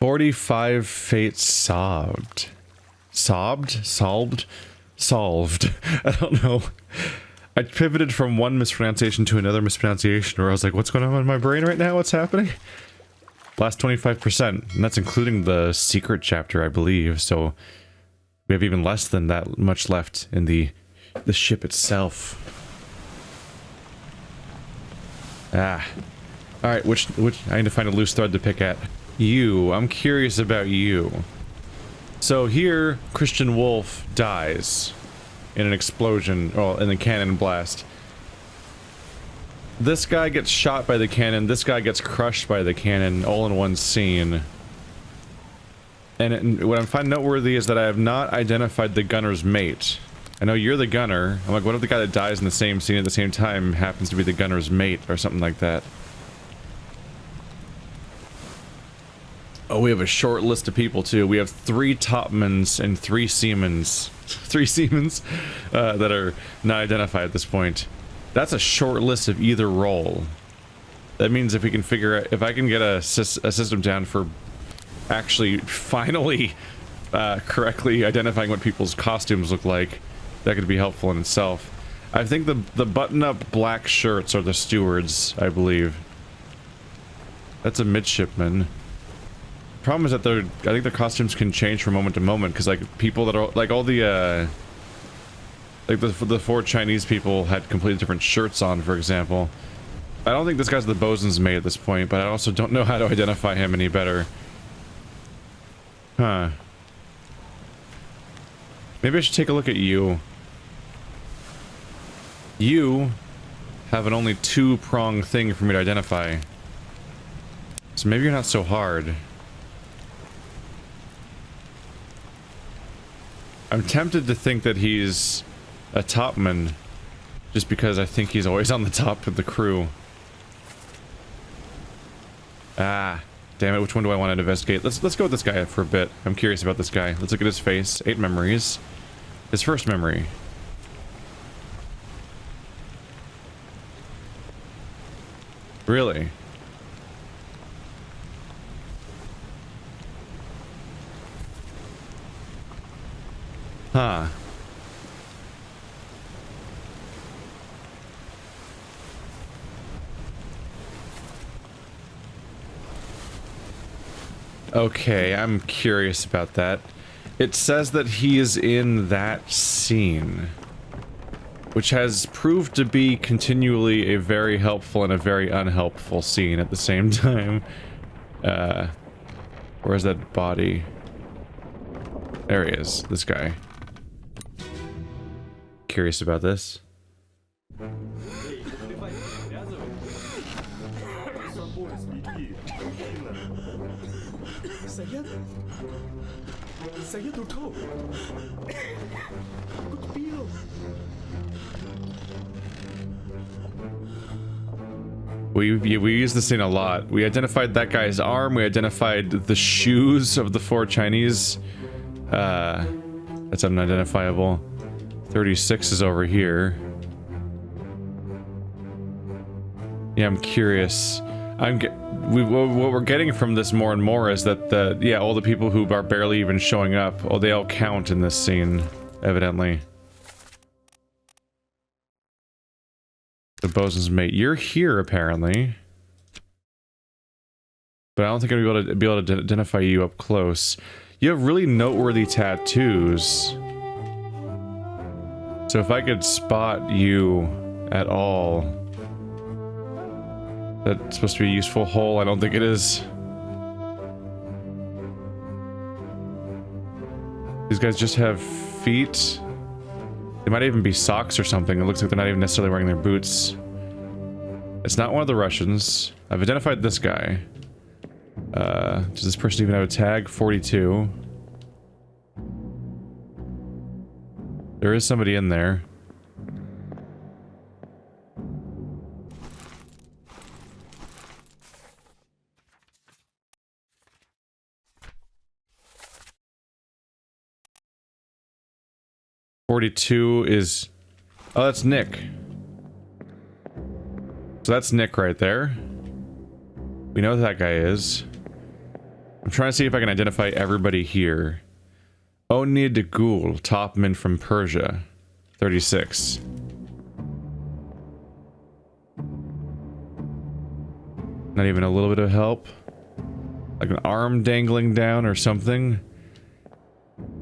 45 fates solved. Solved? I don't know. I pivoted from one mispronunciation to another mispronunciation where I was like, what's going on in my brain right now? What's happening? Last 25%, and that's including the secret chapter, I believe, so we have even less than that much left in the ship itself. Ah. Alright, which I need to find a loose thread to pick at. You, I'm curious about you. So here, Christian Wolf dies in an explosion, or in a cannon blast. This guy gets shot by the cannon, this guy gets crushed by the cannon, all in one scene. And what I find noteworthy is that I have not identified the gunner's mate. I know you're the gunner. I'm like, what if the guy that dies in the same scene at the same time happens to be the gunner's mate, or something like that? Oh, we have a short list of people, too. We have 3 topmans and 3 seamans. 3 seamans that are not identified at this point. That's a short list of either role. That means if we can figure out... if I can get a system down for actually, finally, correctly identifying what people's costumes look like, that could be helpful in itself. I think the button-up black shirts are the stewards, I believe. That's a midshipman. Problem is that I think their costumes can change from moment to moment, because like people that are like all the like the 4 Chinese people had completely different shirts on, for example. I don't think this guy's the bosun's mate at this point, but I also don't know how to identify him any better. Huh. Maybe I should take a look at you. You have an only 2-prong thing for me to identify. So maybe you're not so hard. I'm tempted to think that he's a topman, just because I think he's always on the top of the crew. Ah, damn it, which one do I want to investigate? Let's go with this guy for a bit. I'm curious about this guy. Let's look at his face. 8 memories. His first memory. Really? Huh. Okay, I'm curious about that. It says that he is in that scene, which has proved to be continually a very helpful and a very unhelpful scene at the same time. Where's that body? There he is, this guy. Curious about this. We use this scene a lot. We identified that guy's arm, we identified the shoes of the 4 Chinese. That's unidentifiable. 36 is over here. Yeah, I'm curious. What we're getting from this more and more is that yeah, all the people who are barely even showing up, oh, they all count in this scene, evidently. The bosun's mate, you're here apparently, but I don't think I'm gonna be able to identify you up close. You have really noteworthy tattoos. So if I could spot you at all, that's supposed to be a useful hole. I don't think it is. These guys just have feet. They might even be socks or something. It looks like they're not even necessarily wearing their boots. It's not one of the Russians. I've identified this guy. Does this person even have a tag? 42. There is somebody in there. .42 is... oh, that's Nick. So that's Nick right there. We know who that guy is. I'm trying to see if I can identify everybody here. Oni de Ghoul, topman from Persia. 36. Not even a little bit of help? Like an arm dangling down or something?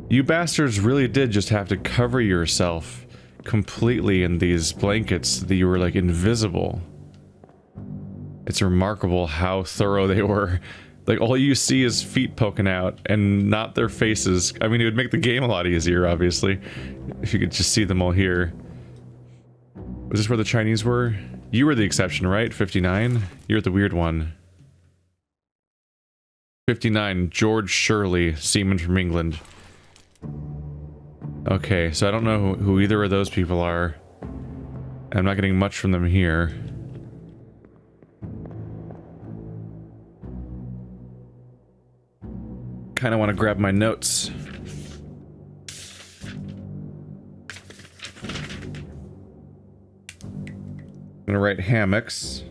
You bastards really did just have to cover yourself completely in these blankets that you were like invisible. It's remarkable how thorough they were. Like all you see is feet poking out and not their faces. I mean, it would make the game a lot easier, obviously, if you could just see them all here. Was this where the Chinese were? You were the exception, right? 59? You're the weird one. 59, George Shirley, seaman from England. Okay, so I don't know who either of those people are. I'm not getting much from them here. Kind of want to grab my notes. I'm gonna write hammocks.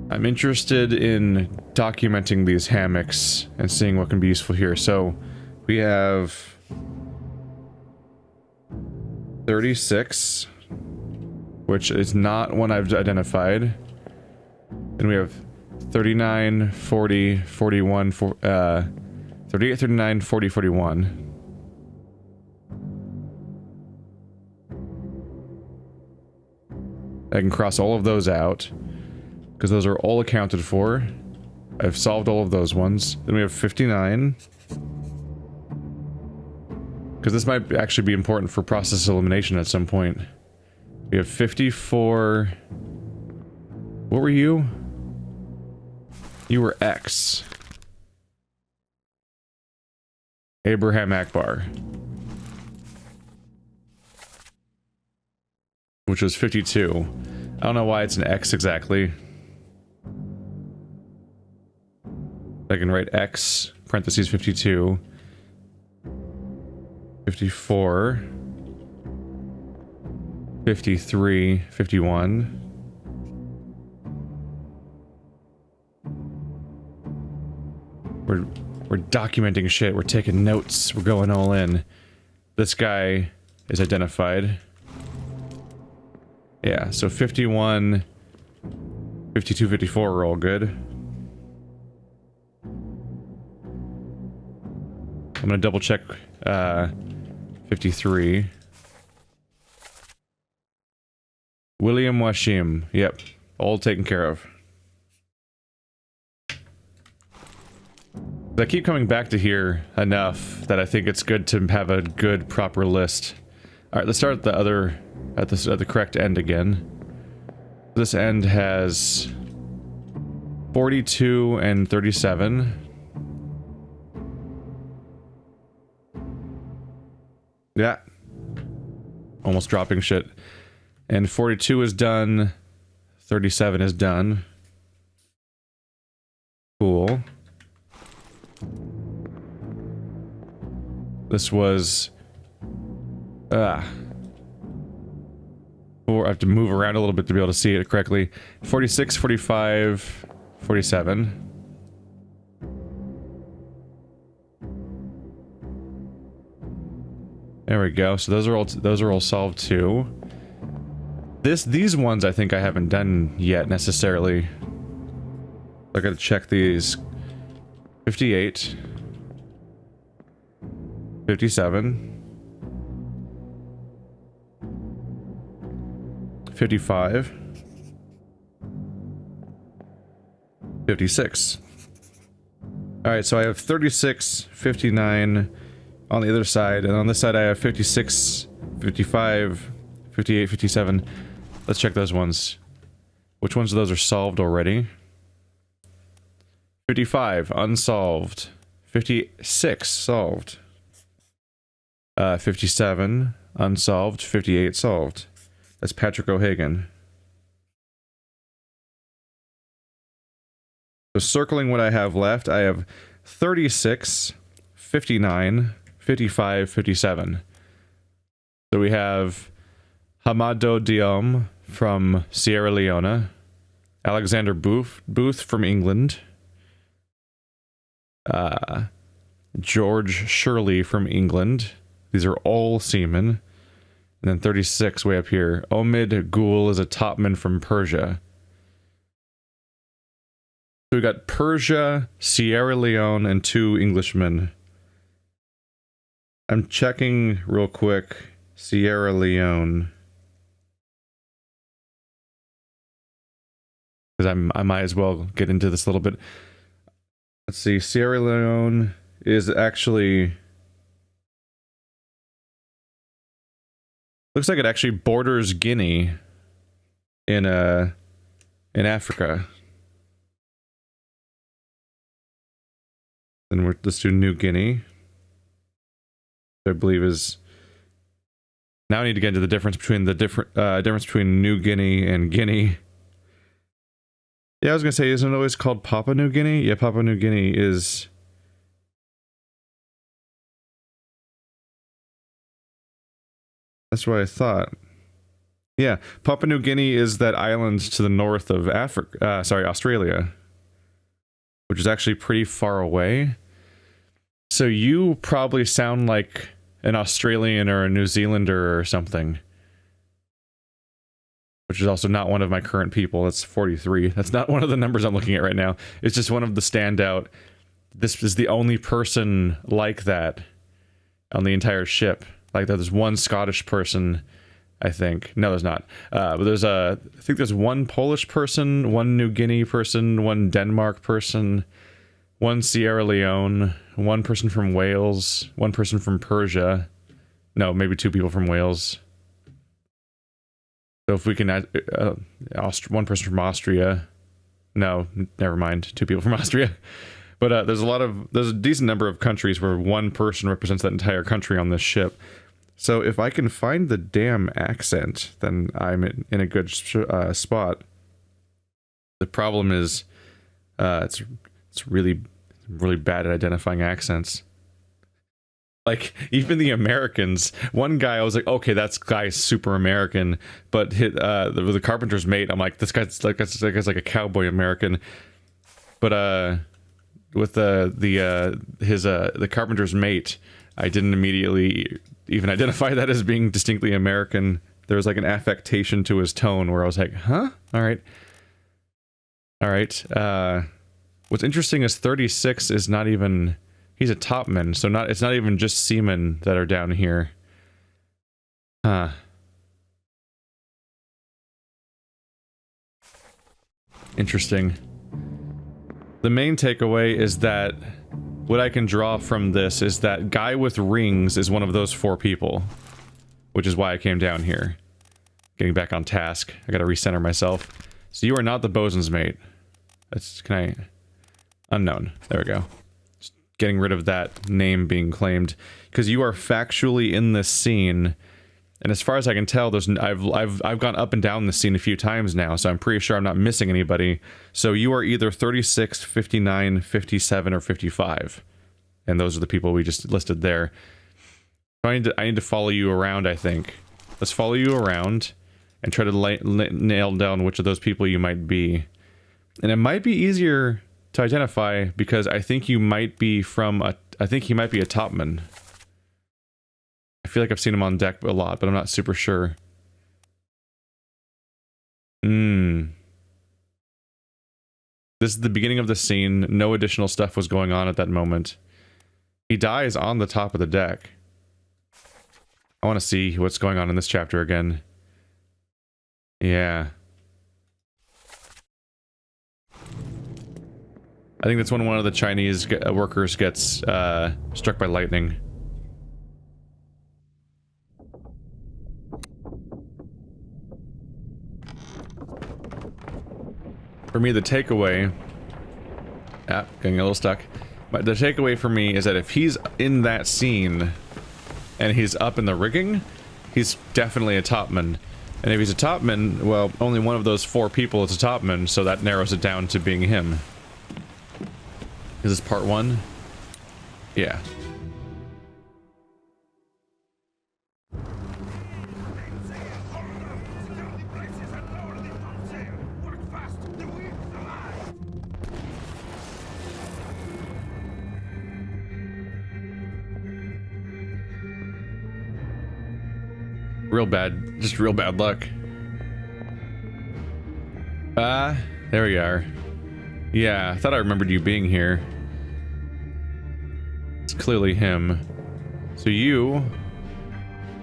I'm interested in documenting these hammocks and seeing what can be useful here. So we have 36, which is not one I've identified. Then we have 39, 40, 41, 38, 39, 40, 41. I can cross all of those out, because those are all accounted for. I've solved all of those ones. Then we have 59. Because this might actually be important for process elimination at some point. We have 54... What were you? You were X. Abraham Akbar. Which was 52. I don't know why it's an X exactly. I can write X, parentheses 52. 54. 53. 51. We're documenting shit. We're taking notes. We're going all in. This guy is identified. Yeah, so 51, 52, 54 are all good. I'm gonna double check 53. William Washim. Yep, all taken care of. I keep coming back to here enough that I think it's good to have a good, proper list. Alright, let's start at the other... at the correct end again. This end has 42 and 37. Yeah. Almost dropping shit. And 42 is done. 37 is done. Cool. This was... I have to move around a little bit to be able to see it correctly. 46, 45, 47. There we go. So those are all solved too. These ones I think I haven't done yet necessarily. I gotta check these. 58. 57. 55. 56. Alright, so I have 36, 59 on the other side, and on this side I have 56, 55, 58, 57. Let's check those ones. Which ones of those are solved already? 55, unsolved. 56, solved. 57, unsolved. 58, solved. That's Patrick O'Hagan. So circling what I have left, I have 36, 59, 55, 57. So we have Hamado Diom, from Sierra Leone, Alexander Booth from England, George Shirley from England. These are all seamen. And then 36 way up here. Omid Gul is a topman from Persia. So we got Persia, Sierra Leone, and 2 Englishmen. I'm checking real quick. Sierra Leone. Because I might as well get into this a little bit. Let's see. Sierra Leone is actually... Looks like it actually borders Guinea in Africa. Then let's do New Guinea. I believe is... Now I need to get into the difference between difference between New Guinea and Guinea. Yeah, I was gonna say, isn't it always called Papua New Guinea? Yeah, Papua New Guinea is... That's what I thought. Yeah, Papua New Guinea is that island to the north of Australia, which is actually pretty far away. So you probably sound like an Australian or a New Zealander or something, which is also not one of my current people. That's 43. That's not one of the numbers I'm looking at right now. It's just one of the standout. This is the only person like that on the entire ship. Like that, there's one Scottish person, I think. No, there's not. But there's I think there's one Polish person, one New Guinea person, one Denmark person, one Sierra Leone, one person from Wales, one person from Persia. No, maybe 2 people from Wales. So if we can add one person from Austria. No, never mind. 2 people from Austria. But there's a decent number of countries where one person represents that entire country on this ship. So if I can find the damn accent, then I'm in a good spot. The problem is, it's really bad at identifying accents. Like even the Americans, one guy I was like, okay, that guy's super American, but the carpenter's mate, I'm like, this guy's like a cowboy American, but with the carpenter's mate, I didn't immediately even identify that as being distinctly American. There was like an affectation to his tone where I was like, huh? All right. What's interesting is 36 is not even, he's a topman, so it's not even just seamen that are down here. Huh. Interesting. The main takeaway is that what I can draw from this is that guy with rings is one of those 4 people, which is why I came down here. Getting back on task. I gotta recenter myself. So you are not the bosun's mate. Unknown. There we go. Just getting rid of that name being claimed. Because you are factually in this scene, and as far as I can tell, I've gone up and down this scene a few times now, so I'm pretty sure I'm not missing anybody. So you are either 36, 59, 57, or 55. And those are the people we just listed there. I need to follow you around, I think. Let's follow you around and try to nail down which of those people you might be. And it might be easier to identify because I think you might be I think he might be a topman. I feel like I've seen him on deck a lot, but I'm not super sure. This is the beginning of the scene. No additional stuff was going on at that moment. He dies on the top of the deck. I want to see what's going on in this chapter again. Yeah. I think that's when one of the Chinese workers gets struck by lightning. For me, the takeaway... getting a little stuck. But the takeaway for me is that if he's in that scene, and he's up in the rigging, he's definitely a topman. And if he's a topman, well, only one of those 4 people is a topman, so that narrows it down to being him. Is this part 1? Yeah. Real bad, just real bad luck. There we are. Yeah, I thought I remembered you being here. It's clearly him. So you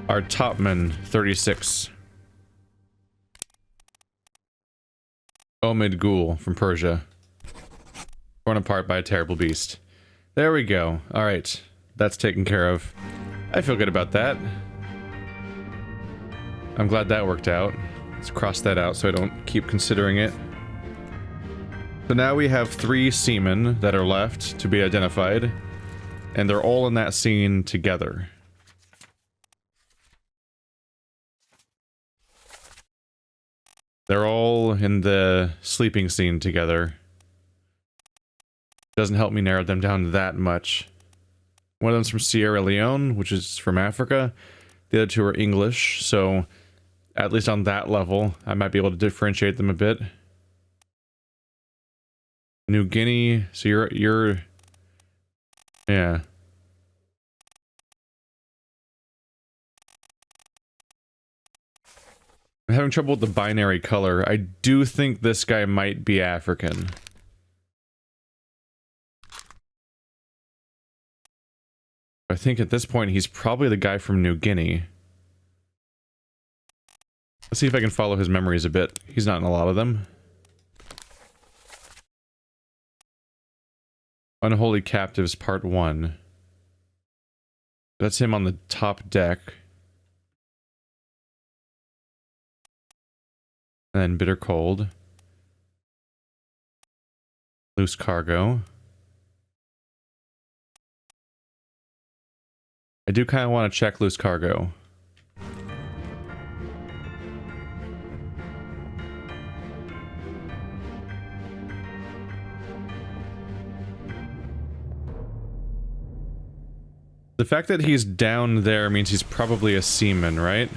are Topman 36. Omid Ghoul from Persia. Torn apart by a terrible beast. There we go. Alright. That's taken care of. I feel good about that. I'm glad that worked out. Let's cross that out so I don't keep considering it. So now we have 3 seamen that are left to be identified. And they're all in that scene together. They're all in the sleeping scene together. Doesn't help me narrow them down that much. One of them's from Sierra Leone, which is from Africa. The other 2 are English, so at least on that level, I might be able to differentiate them a bit. New Guinea, so you're... Yeah. I'm having trouble with the binary color. I do think this guy might be African. I think at this point he's probably the guy from New Guinea. Let's see if I can follow his memories a bit. He's not in a lot of them. Unholy Captives Part 1. That's him on the top deck. And then Bitter Cold. Loose Cargo. I do kind of want to check Loose Cargo. The fact that he's down there means he's probably a seaman, right?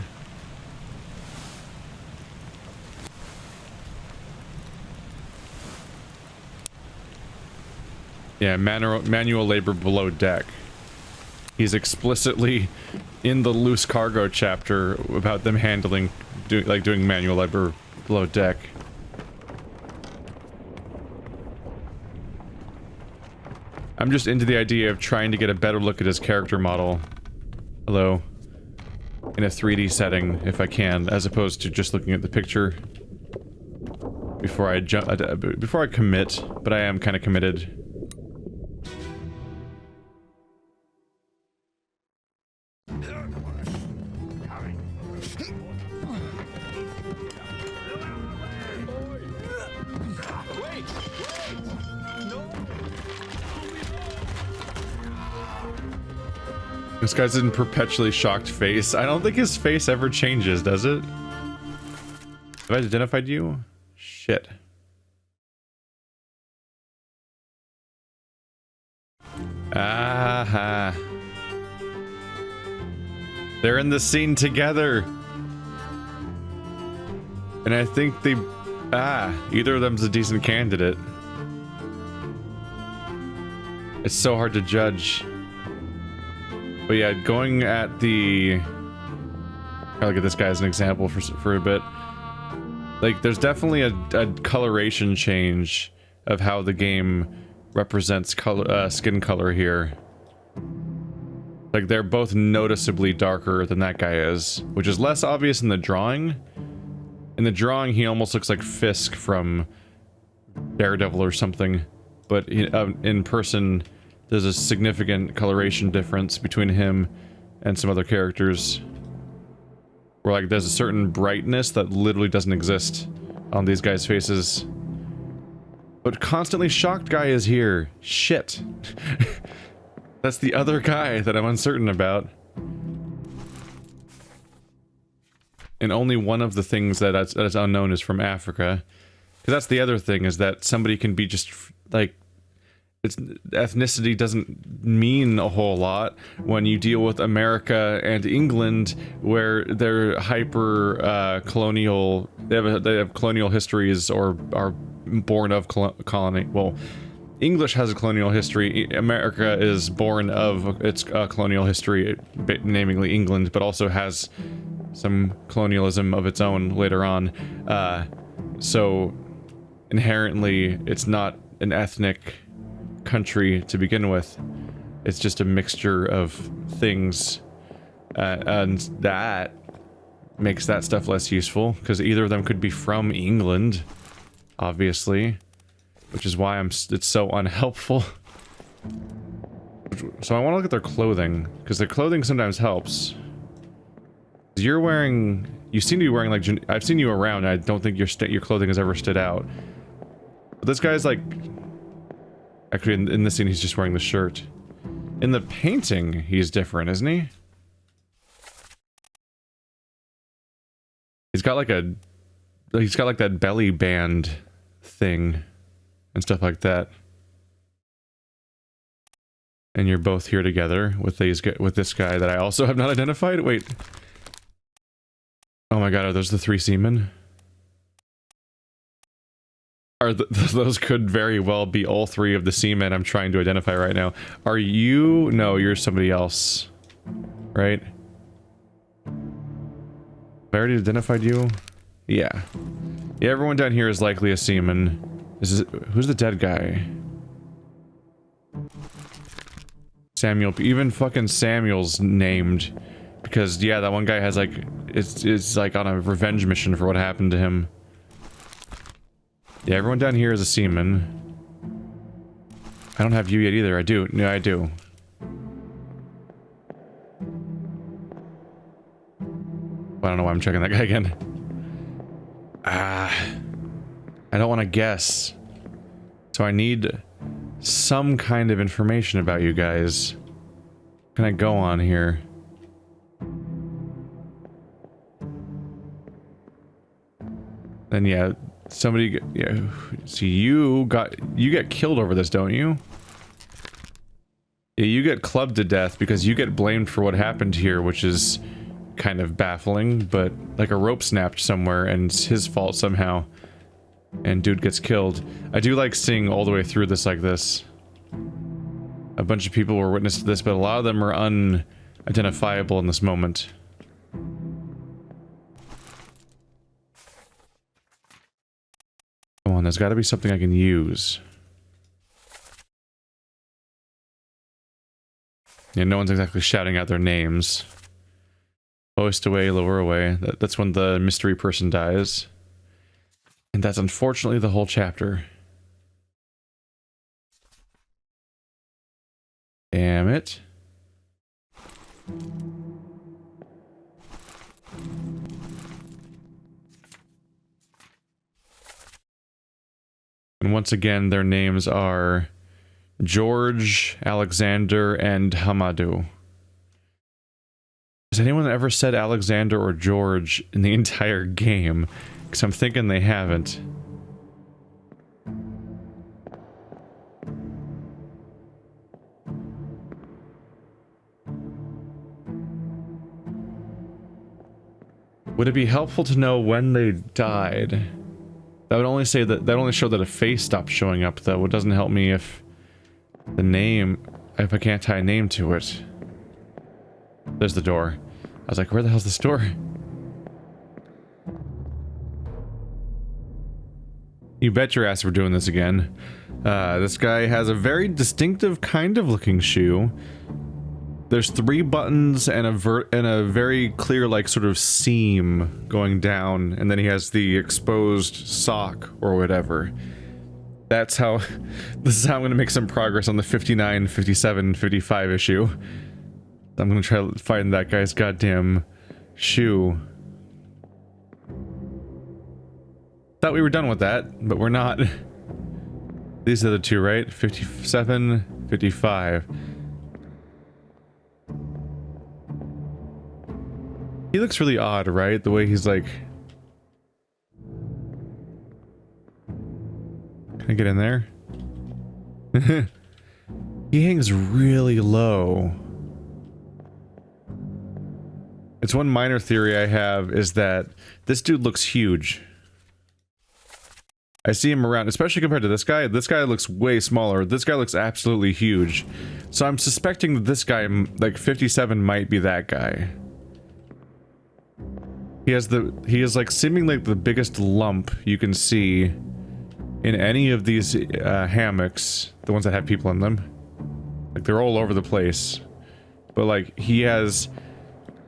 Yeah, manual labor below deck. He's explicitly in the loose cargo chapter about them handling, doing manual labor below deck. I'm just into the idea of trying to get a better look at his character model. Hello. In a 3D setting, if I can, as opposed to just looking at the picture. Before I commit, but I am kind of committed. This guy's in perpetually shocked face. I don't think his face ever changes, does it? Have I identified you? Shit. Aha. They're in the scene together. And I think they... either of them's a decent candidate. It's so hard to judge. But yeah, going at the... I'll look at this guy as an example for a bit. Like, there's definitely a coloration change of how the game represents color, skin color here. Like, they're both noticeably darker than that guy is, which is less obvious in the drawing. In the drawing, he almost looks like Fisk from Daredevil or something, but in person, there's a significant coloration difference between him and some other characters. Where, like, there's a certain brightness that literally doesn't exist on these guys' faces. But constantly shocked guy is here. Shit. That's the other guy that I'm uncertain about. And only one of the things that is unknown is from Africa. Because that's the other thing, is that somebody can be just, like... ethnicity doesn't mean a whole lot when you deal with America and England, where they're hyper colonial. They have colonial histories, or are born of colony. Well, English has a colonial history. America is born of its colonial history, namely England, but also has some colonialism of its own later on. So inherently, it's not an ethnic country to begin with. It's just a mixture of things, and that makes that stuff less useful, because either of them could be from England, obviously, which is why it's so unhelpful. So I want to look at their clothing, because their clothing sometimes helps. You're wearing... You seem to be wearing, like... I've seen you around, and I don't think your clothing has ever stood out. But this guy's, like... Actually, in this scene, he's just wearing the shirt. In the painting, he's different, isn't he? He's got, like, a... He's got, like, that belly band thing. And stuff like that. And you're both here together with this guy that I also have not identified? Wait. Oh my god, are those the three seamen? Those could very well be all three of the seamen I'm trying to identify right now. Are you... No, you're somebody else. Right? Have I already identified you? Yeah. Yeah, everyone down here is likely a seaman. Who's the dead guy? Samuel. Even fucking Samuel's named. Because, yeah, that one guy has, like... It's like on a revenge mission for what happened to him. Yeah, everyone down here is a seaman. I don't have you yet either. I do. No, I do. I don't know why I'm checking that guy again. I don't want to guess. So I need some kind of information about you guys. What can I go on here? Then yeah, somebody, yeah, see you get killed over this, don't you? Yeah, you get clubbed to death because you get blamed for what happened here, which is kind of baffling, but like a rope snapped somewhere and it's his fault somehow. And dude gets killed. I do like seeing all the way through this like this. A bunch of people were witness to this, but a lot of them are unidentifiable in this moment. Come on, there's gotta be something I can use. Yeah, no one's exactly shouting out their names. Hoist away, lower away. That's when the mystery person dies. And that's unfortunately the whole chapter. Damn it. And once again, their names are George, Alexander, and Hamadou. Has anyone ever said Alexander or George in the entire game? Because I'm thinking they haven't. Would it be helpful to know when they died? That would only say that only show that a face stopped showing up, though. It doesn't help me if the name, if I can't tie a name to it. There's the door. I was like, where the hell's this door? You bet your ass we're doing this again. This guy has a very distinctive kind of looking shoe. There's 3 buttons and a very clear, like, sort of seam going down, and then he has the exposed sock or whatever. That's how... This is how I'm gonna make some progress on the 59, 57, 55 issue. I'm gonna try to find that guy's goddamn shoe. Thought we were done with that, but we're not. These are the 2, right? 57, 55. He looks really odd, right? The way he's like... Can I get in there? He hangs really low. It's one minor theory I have is that this dude looks huge. I see him around, especially compared to this guy. This guy looks way smaller. This guy looks absolutely huge. So I'm suspecting that this guy, like 57, might be that guy. He is like seemingly like the biggest lump you can see in any of these hammocks, the ones that have people in them. Like they're all over the place. But like he has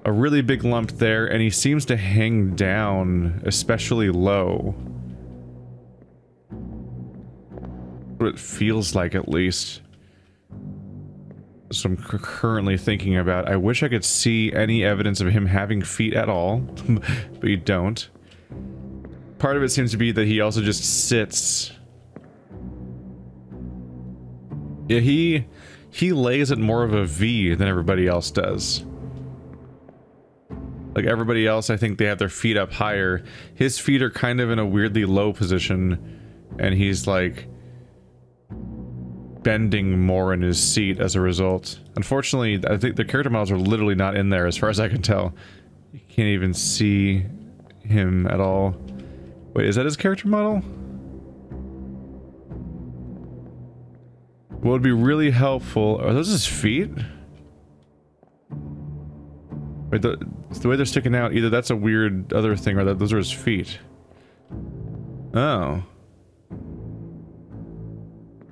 a really big lump there, and he seems to hang down especially low. What it feels like, at least. So I'm currently thinking about. I wish I could see any evidence of him having feet at all, but you don't. Part of it seems to be that he also just sits. Yeah, he lays at more of a V than everybody else does. Like everybody else, I think they have their feet up higher. His feet are kind of in a weirdly low position, and he's like bending more in his seat as a result. Unfortunately, I think the character models are literally not in there as far as I can tell. You can't even see him at all. Wait, is that his character model? What would be really helpful... Are those his feet? Wait, the way they're sticking out, either that's a weird other thing or that those are his feet. Oh.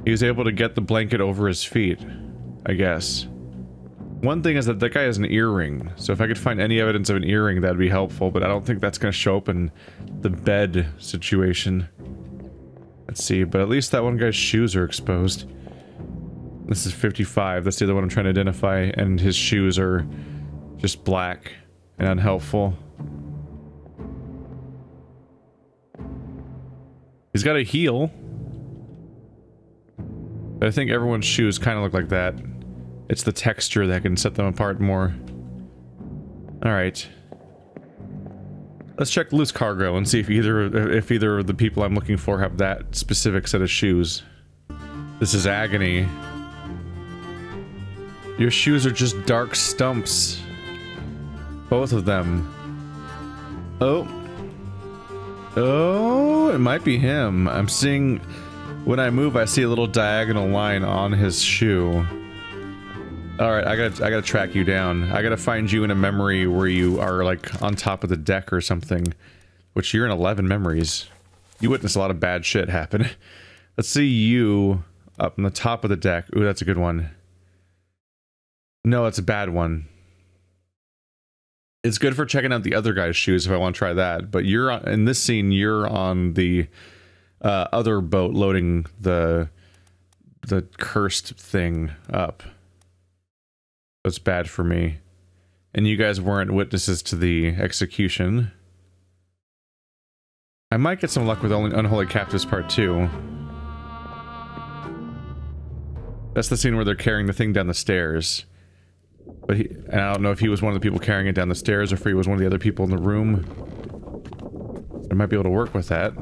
He was able to get the blanket over his feet, I guess. One thing is that guy has an earring, so if I could find any evidence of an earring, that'd be helpful, but I don't think that's gonna show up in the bed situation. Let's see, but at least that one guy's shoes are exposed. This is 55, that's the other one I'm trying to identify, and his shoes are just black and unhelpful. He's got a heel. But I think everyone's shoes kind of look like that. It's the texture that can set them apart more. Alright. Let's check loose cargo and see if either of the people I'm looking for have that specific set of shoes. This is agony. Your shoes are just dark stumps. Both of them. Oh. Oh, it might be him. I'm seeing... When I move, I see a little diagonal line on his shoe. Alright, I gotta track you down. I gotta find you in a memory where you are, like, on top of the deck or something. Which, you're in 11 memories. You witness a lot of bad shit happen. Let's see you up on the top of the deck. Ooh, that's a good one. No, it's a bad one. It's good for checking out the other guy's shoes if I want to try that. But you're on, in this scene, you're on the... other boat loading the cursed thing up. That's bad for me. And you guys weren't witnesses to the execution. I might get some luck with Unholy Captives Part 2. That's the scene where they're carrying the thing down the stairs. But and I don't know if he was one of the people carrying it down the stairs or if he was one of the other people in the room. I might be able to work with that.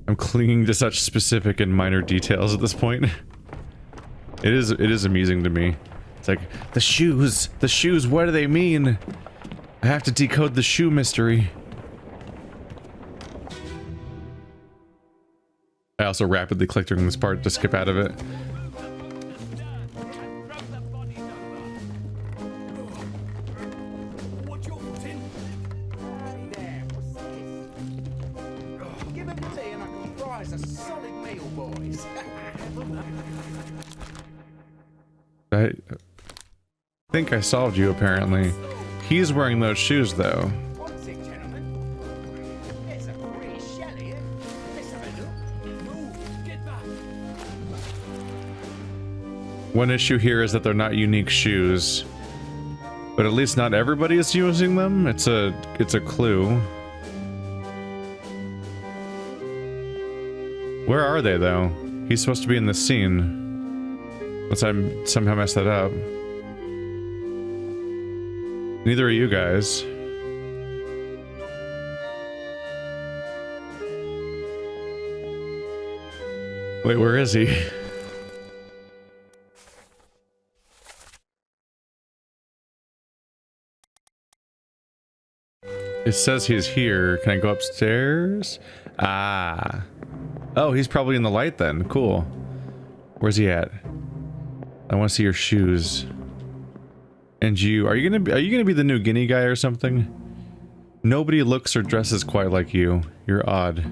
I'm clinging to such specific and minor details at this point. It is amusing to me. It's like, the shoes, what do they mean? I have to decode the shoe mystery. I also rapidly clicked during this part to skip out of it. I think I solved you, apparently. He's wearing those shoes, though. One issue here is that they're not unique shoes. But at least not everybody is using them. It's a clue. Where are they, though? He's supposed to be in this scene. Unless I somehow messed that up. Neither are you guys. Wait, where is he? It says he's here. Can I go upstairs? Ah. Oh, he's probably in the light then. Cool. Where's he at? I want to see your shoes. And you, are you gonna be the New Guinea guy or something? Nobody looks or dresses quite like you. You're odd.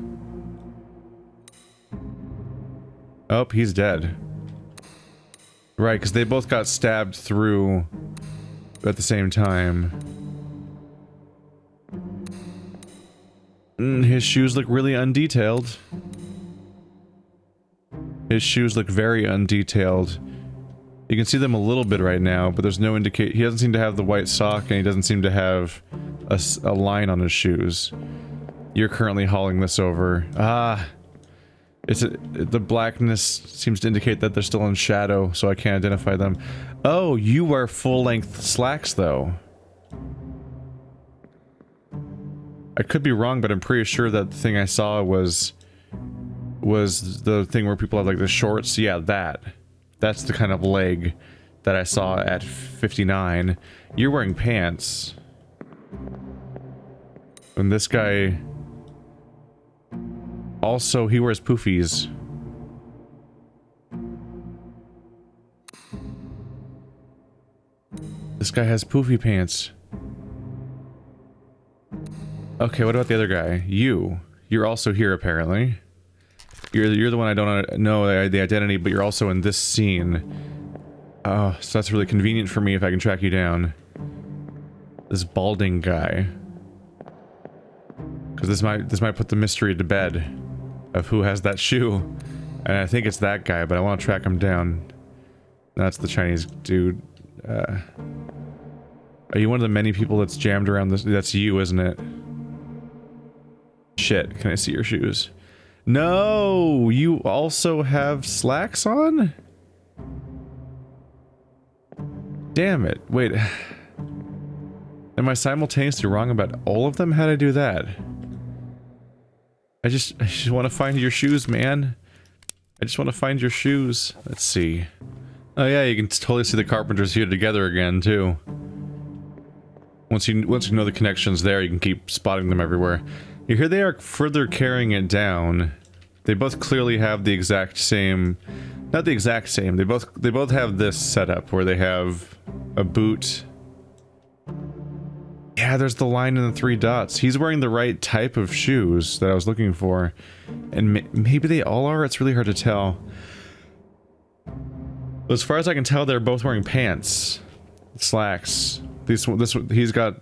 Oh, he's dead. Right, because they both got stabbed through at the same time. His shoes look really undetailed. His shoes look very undetailed. You can see them a little bit right now, but there's no indicate. He doesn't seem to have the white sock, and he doesn't seem to have a line on his shoes. You're currently hauling this over. Ah, the blackness seems to indicate that they're still in shadow, so I can't identify them. Oh, you wear full-length slacks, though. I could be wrong, but I'm pretty sure that the thing I saw was the thing where people have like the shorts. Yeah, that's the kind of leg that I saw at 59. You're wearing pants. And this guy also, he wears poofies. This guy has poofy pants. Okay, what about the other guy? You're also here apparently. You're the one I don't know the identity, but you're also in this scene. Oh, so that's really convenient for me if I can track you down. This balding guy. Because this might put the mystery to bed of who has that shoe. And I think it's that guy, but I want to track him down. That's the Chinese dude. Are you one of the many people that's jammed around this? That's you, isn't it? Shit, can I see your shoes? No, you also have slacks on? Damn it. Wait. Am I simultaneously wrong about all of them? How'd I do that? I just want to find your shoes, man. I just want to find your shoes. Let's see. Oh yeah, you can totally see the carpenters here together again, too. Once you know the connections there, you can keep spotting them everywhere. Here they are further carrying it down. They both clearly have the exact same... Not the exact same, they both have this setup where they have a boot. Yeah, there's the line and the 3 dots. He's wearing the right type of shoes that I was looking for. And maybe they all are? It's really hard to tell. As far as I can tell, they're both wearing pants. Slacks. He's got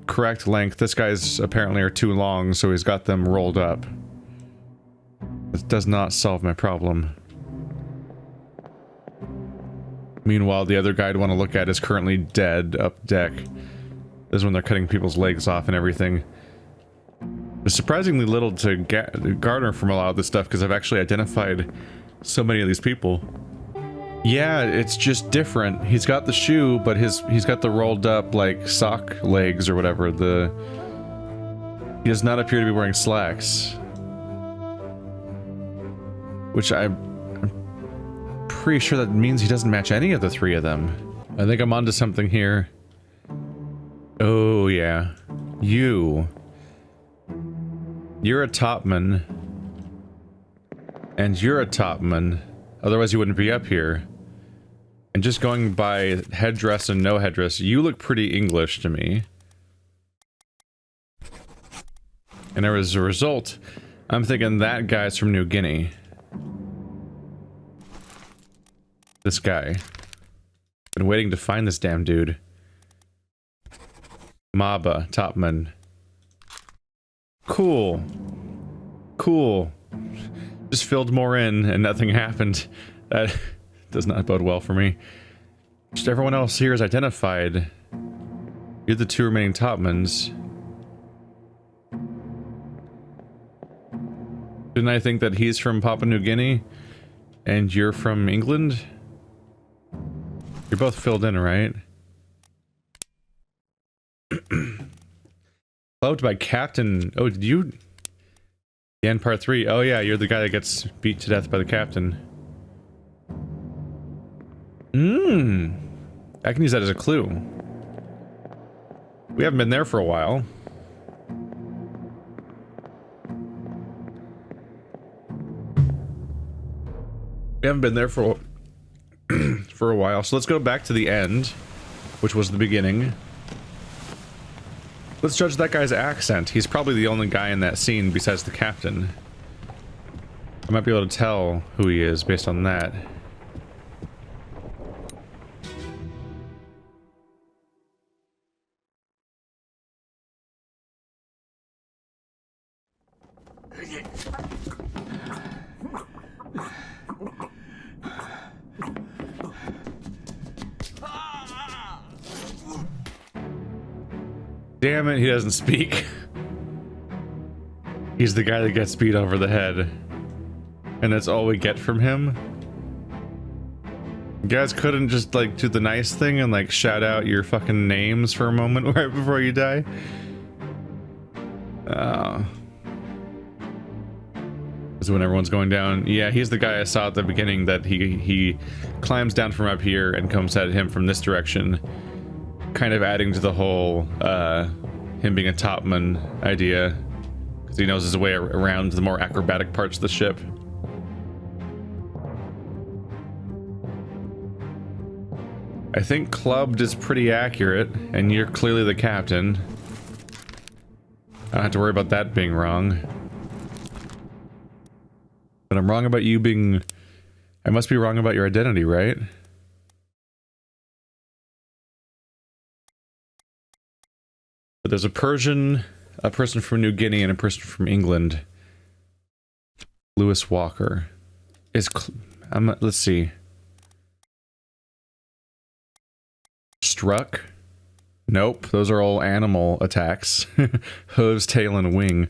correct length. This guy's apparently are too long, so he's got them rolled up. This does not solve my problem. Meanwhile, the other guy I'd want to look at is currently dead up deck. This is when they're cutting people's legs off and everything. There's surprisingly little to garner from a lot of this stuff because I've actually identified so many of these people. Yeah, it's just different. He's got the shoe, but he's got the rolled up like sock legs or whatever. He does not appear to be wearing slacks. Which I'm pretty sure that means he doesn't match any of the 3 of them. I think I'm onto something here. Oh yeah. You're a topman. And you're a topman. Otherwise you wouldn't be up here. And just going by headdress and no headdress, you look pretty English to me. And as a result, I'm thinking that guy's from New Guinea. This guy. Been waiting to find this damn dude. Maba, topman. Cool. Cool. Just filled more in and nothing happened. That does not bode well for me. Just everyone else here is identified. You're the 2 remaining topmans. Didn't I think that he's from Papua New Guinea? And you're from England? You're both filled in, right? Loved by Captain. Oh, did you... The end part 3. Oh yeah, you're the guy that gets beat to death by the captain. I can use that as a clue. We haven't been there for a while. We haven't been there for a while, so let's go back to the end. which was the beginning. Let's judge that guy's accent. He's probably the only guy in that scene besides the captain. I might be able to tell who he is based on that. Damn it, he doesn't speak. He's the guy that gets beat over the head. And that's all we get from him? You guys couldn't just, like, do the nice thing and, like, shout out your fucking names for a moment right before you die? This is when everyone's going down. Yeah, he's the guy I saw at the beginning that he climbs down from up here and comes at him from this direction. Kind of adding to the whole, him being a topman idea. Because he knows his way around the more acrobatic parts of the ship. I think clubbed is pretty accurate, and you're clearly the captain. I don't have to worry about that being wrong. But I'm wrong about you being... I must be wrong about your identity, right? But there's a Persian, a person from New Guinea, and a person from England. Lewis Walker. Let's see. Struck? Nope, those are all animal attacks. Hooves, tail, and wing.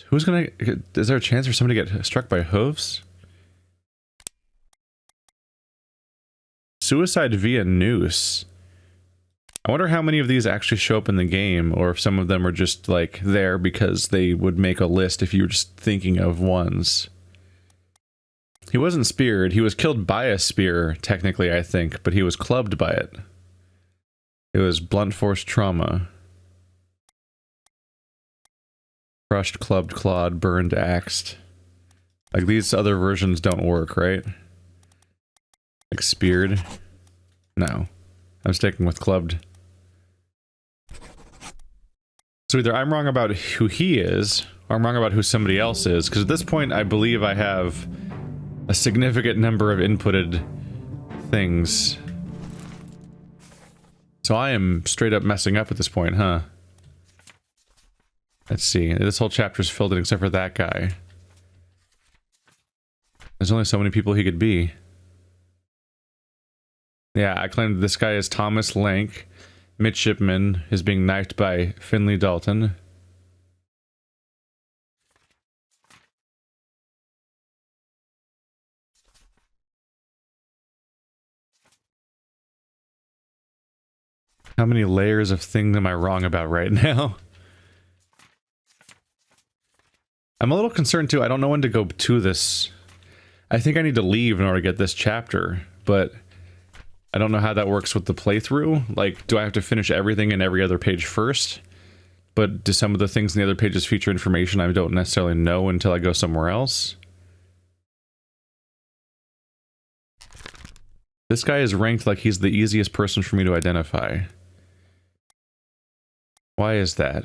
Who's gonna... Is there a chance for somebody to get struck by hooves? Suicide via noose. I wonder how many of these actually show up in the game, or if some of them are just, like, there because they would make a list if you were just thinking of ones. He wasn't speared. He was killed by a spear, technically, I think, but he was clubbed by it. It was blunt force trauma. Crushed, clubbed, clawed, burned, axed. Like, these other versions don't work, right? Like, speared? No. I'm sticking with clubbed. So either I'm wrong about who he is, or I'm wrong about who somebody else is, because at this point I believe I have a significant number of inputted things. So I am straight up messing up at this point, huh? Let's see. This whole chapter's filled in except for that guy. There's only so many people he could be. Yeah, I claimed this guy is Thomas Lank. Midshipman is being knifed by Finley Dalton. How many layers of things am I wrong about right now? I'm a little concerned too. I don't know when to go to this. I think I need to leave in order to get this chapter, but I don't know how that works with the playthrough. Like, do I have to finish everything in every other page first? But do some of the things in the other pages feature information I don't necessarily know until I go somewhere else? This guy is ranked like he's the easiest person for me to identify. Why is that?